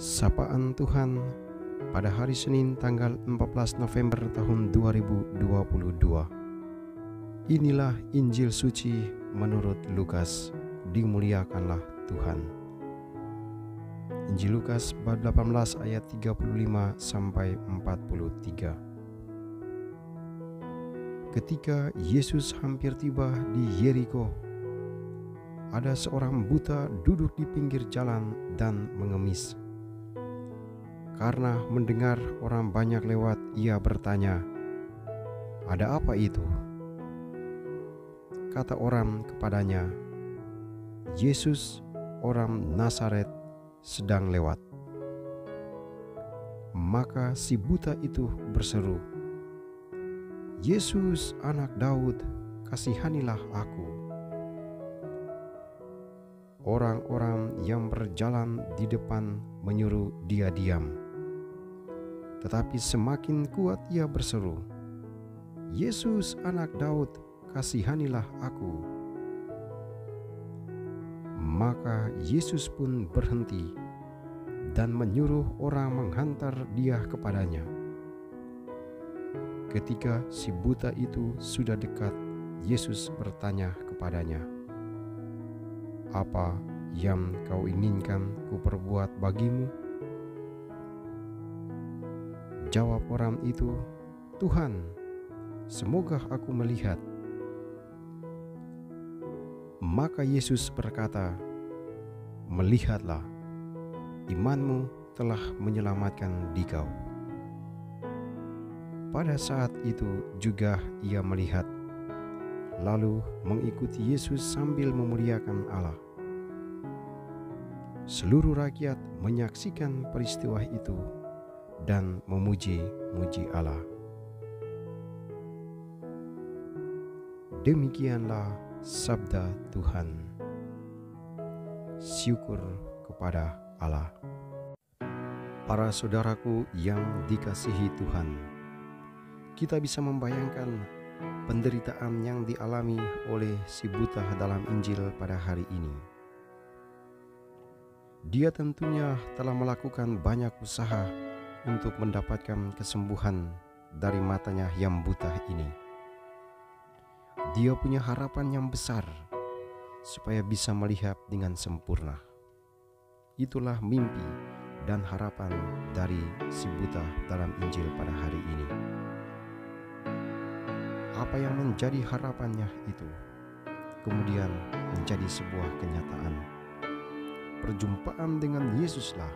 Sapaan Tuhan pada hari Senin tanggal 14 November tahun 2022. Inilah Injil suci menurut Lukas. Dimuliakanlah Tuhan. Injil Lukas bab 18 ayat 35 sampai 43. Ketika Yesus hampir tiba di Yeriko, ada seorang buta duduk di pinggir jalan dan mengemis. Karena mendengar orang banyak lewat, ia bertanya, "Ada apa itu?" Kata orang kepadanya, "Yesus, orang Nazaret, sedang lewat." Maka si buta itu berseru, "Yesus, anak Daud, kasihanilah aku." Orang-orang yang berjalan di depan menyuruh dia diam. Tetapi semakin kuat ia berseru, "Yesus, anak Daud, kasihanilah aku." Maka Yesus pun berhenti dan menyuruh orang menghantar dia kepadanya. Ketika si buta itu sudah dekat, Yesus bertanya kepadanya, "Apa yang kau inginkan kuperbuat bagimu?" Jawab orang itu, "Tuhan, semoga aku melihat." Maka Yesus berkata, "Melihatlah, imanmu telah menyelamatkan dikau." Pada saat itu juga ia melihat, lalu mengikuti Yesus sambil memuliakan Allah. Seluruh rakyat menyaksikan peristiwa itu dan memuji-muji Allah. Demikianlah sabda Tuhan. Syukur kepada Allah. Para saudaraku yang dikasihi Tuhan, kita bisa membayangkan penderitaan yang dialami oleh si buta dalam Injil pada hari ini. Dia tentunya telah melakukan banyak usaha untuk mendapatkan kesembuhan dari matanya yang buta ini. Dia punya harapan yang besar supaya bisa melihat dengan sempurna. Itulah mimpi dan harapan dari si buta dalam Injil pada hari ini. Apa yang menjadi harapannya itu kemudian menjadi sebuah kenyataan. Perjumpaan dengan Yesuslah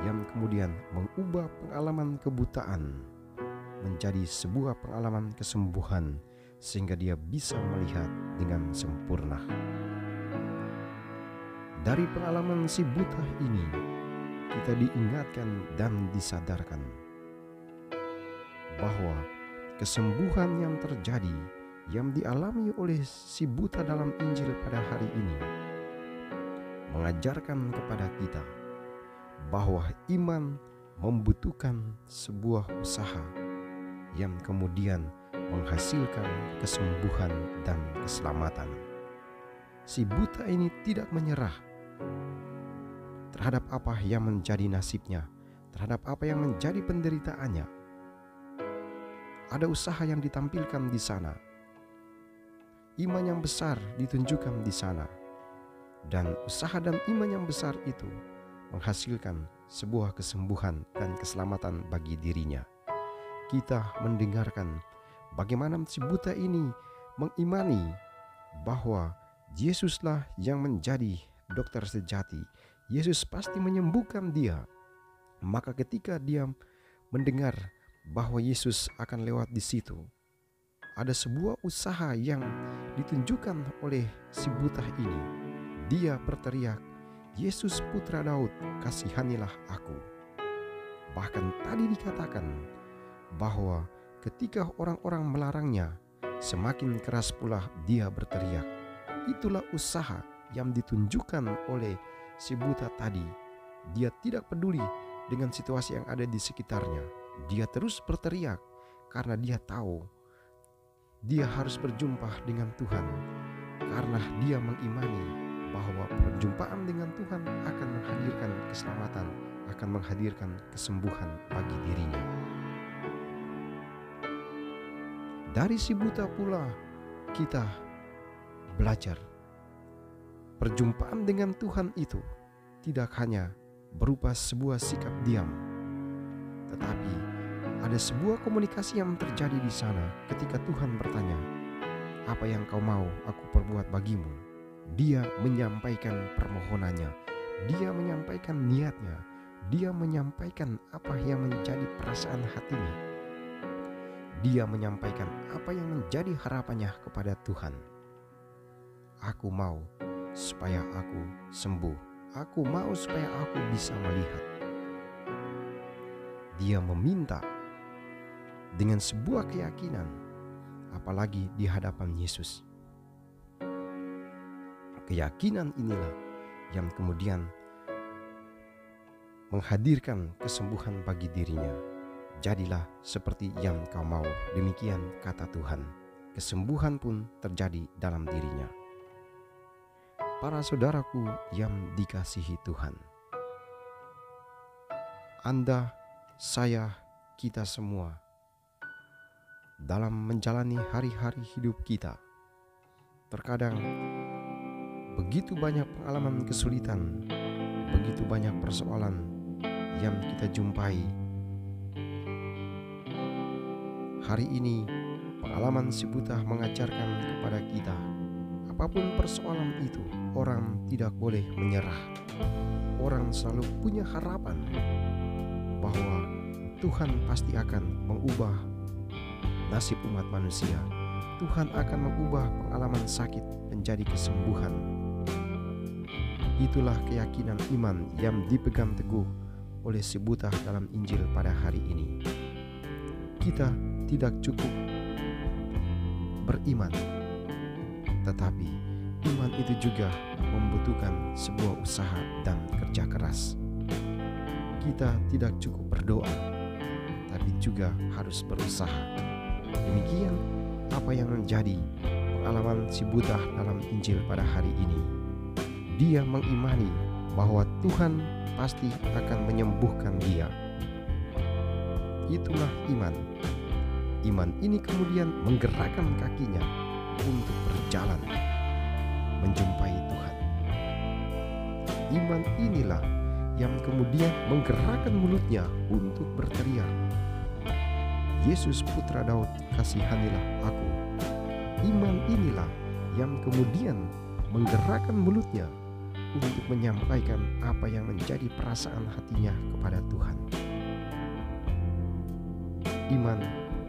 yang kemudian mengubah pengalaman kebutaan menjadi sebuah pengalaman kesembuhan, sehingga dia bisa melihat dengan sempurna. Dari pengalaman si buta ini, kita diingatkan dan disadarkan bahwa kesembuhan yang terjadi, yang dialami oleh si buta dalam Injil pada hari ini, mengajarkan kepada kita bahwa iman membutuhkan sebuah usaha yang kemudian menghasilkan kesembuhan dan keselamatan. Si buta ini tidak menyerah terhadap apa yang menjadi nasibnya, terhadap apa yang menjadi penderitaannya. Ada usaha yang ditampilkan di sana. Iman yang besar ditunjukkan di sana. Dan usaha dan iman yang besar itu menghasilkan sebuah kesembuhan dan keselamatan bagi dirinya. Kita mendengarkan bagaimana si buta ini mengimani bahwa Yesuslah yang menjadi dokter sejati. Yesus pasti menyembuhkan dia. Maka ketika dia mendengar bahwa Yesus akan lewat di situ, ada sebuah usaha yang ditunjukkan oleh si buta ini. Dia berteriak, "Yesus putra Daud, kasihanilah aku." Bahkan tadi dikatakan bahwa ketika orang-orang melarangnya, semakin keras pula dia berteriak. Itulah usaha yang ditunjukkan oleh si buta tadi. Dia tidak peduli dengan situasi yang ada di sekitarnya. Dia terus berteriak karena dia tahu dia harus berjumpa dengan Tuhan, karena dia mengimani bahwa perjumpaan dengan Tuhan akan menghadirkan keselamatan, akan menghadirkan kesembuhan bagi dirinya. Dari si buta pula kita belajar. Perjumpaan dengan Tuhan itu tidak hanya berupa sebuah sikap diam, tetapi ada sebuah komunikasi yang terjadi di sana ketika Tuhan bertanya, "Apa yang kau mau aku perbuat bagimu?" Dia menyampaikan permohonannya, dia menyampaikan niatnya, dia menyampaikan apa yang menjadi perasaan hatinya. Dia menyampaikan apa yang menjadi harapannya kepada Tuhan. Aku mau supaya aku sembuh. Aku mau supaya aku bisa melihat. Dia meminta dengan sebuah keyakinan, apalagi di hadapan Yesus. Keyakinan inilah yang kemudian menghadirkan kesembuhan bagi dirinya. Jadilah seperti yang kau mau, demikian kata Tuhan. Kesembuhan pun terjadi dalam dirinya. Para saudaraku yang dikasihi Tuhan, Anda, saya, kita semua dalam menjalani hari-hari hidup kita, terkadang begitu banyak pengalaman kesulitan, begitu banyak persoalan yang kita jumpai. Hari ini pengalaman si buta mengajarkan kepada kita, apapun persoalan itu, orang tidak boleh menyerah. Orang selalu punya harapan bahwa Tuhan pasti akan mengubah nasib umat manusia. Tuhan akan mengubah pengalaman sakit menjadi kesembuhan. Itulah keyakinan iman yang dipegang teguh oleh si buta dalam Injil pada hari ini. Kita tidak cukup beriman, tetapi iman itu juga membutuhkan sebuah usaha dan kerja keras. Kita tidak cukup berdoa, tapi juga harus berusaha. Demikian apa yang menjadi pengalaman si buta dalam Injil pada hari ini. Dia mengimani bahwa Tuhan pasti akan menyembuhkan dia. Itulah iman. Iman ini kemudian menggerakkan kakinya untuk berjalan menjumpai Tuhan. Iman inilah yang kemudian menggerakkan mulutnya untuk berteriak, "Yesus Putra Daud, kasihanilah aku." Iman inilah yang kemudian menggerakkan mulutnya untuk menyampaikan apa yang menjadi perasaan hatinya kepada Tuhan. Iman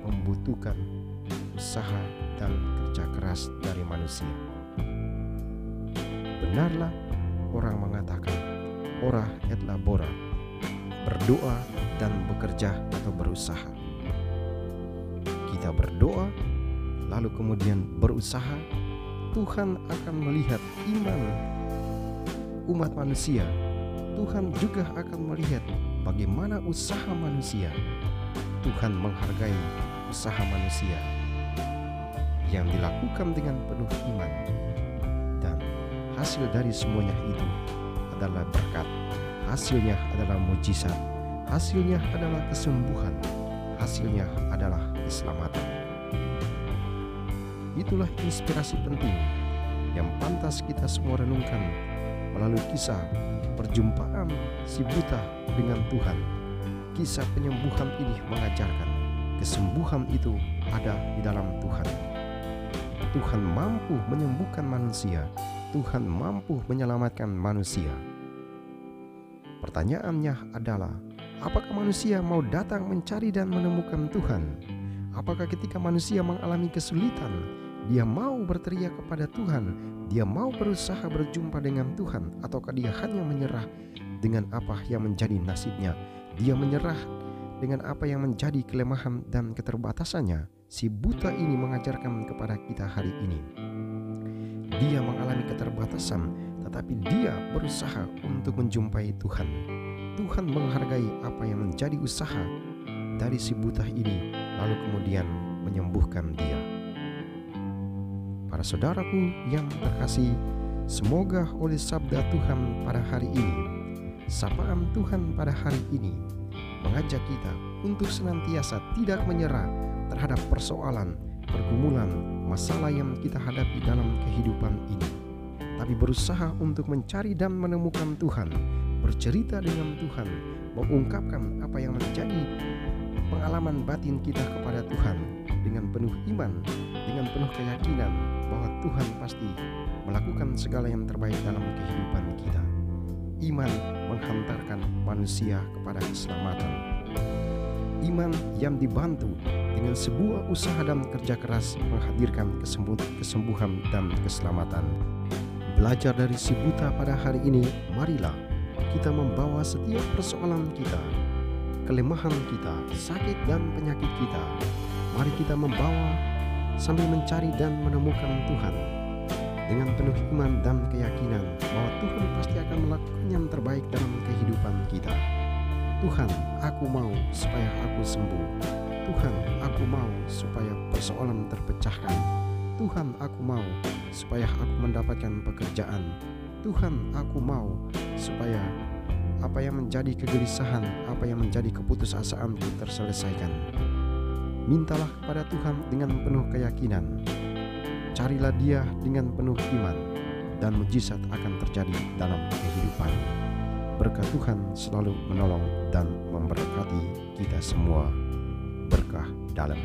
membutuhkan usaha dan kerja keras dari manusia. Benarlah orang mengatakan, ora et labora, berdoa dan bekerja atau berusaha. Kita berdoa, lalu kemudian berusaha, Tuhan akan melihat iman umat manusia. Tuhan juga akan melihat bagaimana usaha manusia. Tuhan menghargai usaha manusia yang dilakukan dengan penuh iman, dan hasil dari semuanya itu adalah berkat, hasilnya adalah mujizat, hasilnya adalah kesembuhan, hasilnya adalah keselamatan. Itulah inspirasi penting yang pantas kita semua renungkan melalui kisah perjumpaan si buta dengan Tuhan. Kisah penyembuhan ini mengajarkan kesembuhan itu ada di dalam Tuhan. Tuhan mampu menyembuhkan manusia. Tuhan mampu menyelamatkan manusia. Pertanyaannya adalah, apakah manusia mau datang mencari dan menemukan Tuhan? Apakah ketika manusia mengalami kesulitan, dia mau berteriak kepada Tuhan? Dia mau berusaha berjumpa dengan Tuhan? Ataukah dia hanya menyerah dengan apa yang menjadi nasibnya? Dia menyerah dengan apa yang menjadi kelemahan dan keterbatasannya. Si buta ini mengajarkan kepada kita hari ini. Dia mengalami keterbatasan, tetapi dia berusaha untuk menjumpai Tuhan. Tuhan menghargai apa yang menjadi usaha dari si buta ini, lalu kemudian menyembuhkan dia. Para saudaraku yang terkasih, semoga oleh sabda Tuhan pada hari ini, Sapaan Tuhan pada hari ini mengajak kita untuk senantiasa tidak menyerah terhadap persoalan, pergumulan, masalah yang kita hadapi dalam kehidupan ini, tapi berusaha untuk mencari dan menemukan Tuhan, bercerita dengan Tuhan, mengungkapkan apa yang menjadi pengalaman batin kita kepada Tuhan dengan penuh iman, dengan penuh keyakinan bahwa Tuhan pasti melakukan segala yang terbaik dalam kehidupan kita. Iman menghantarkan manusia kepada keselamatan. Iman yang dibantu dengan sebuah usaha dan kerja keras menghadirkan kesembuhan dan keselamatan. Belajar dari si buta pada hari ini, marilah kita membawa setiap persoalan kita, kelemahan kita, sakit dan penyakit kita. Mari kita membawa sambil mencari dan menemukan Tuhan dengan penuh iman dan keyakinan bahwa Tuhan pasti akan melakukan yang terbaik dalam kehidupan kita. Tuhan, aku mau supaya aku sembuh. Tuhan, aku mau supaya persoalan terpecahkan. Tuhan, aku mau supaya aku mendapatkan pekerjaan. Tuhan, aku mau supaya apa yang menjadi kegelisahan, apa yang menjadi keputusasaanku terselesaikan. Mintalah kepada Tuhan dengan penuh keyakinan. Carilah Dia dengan penuh iman, dan mujizat akan terjadi dalam kehidupan. Berkat Tuhan selalu menolong dan memberkati kita semua. Berkah dalam.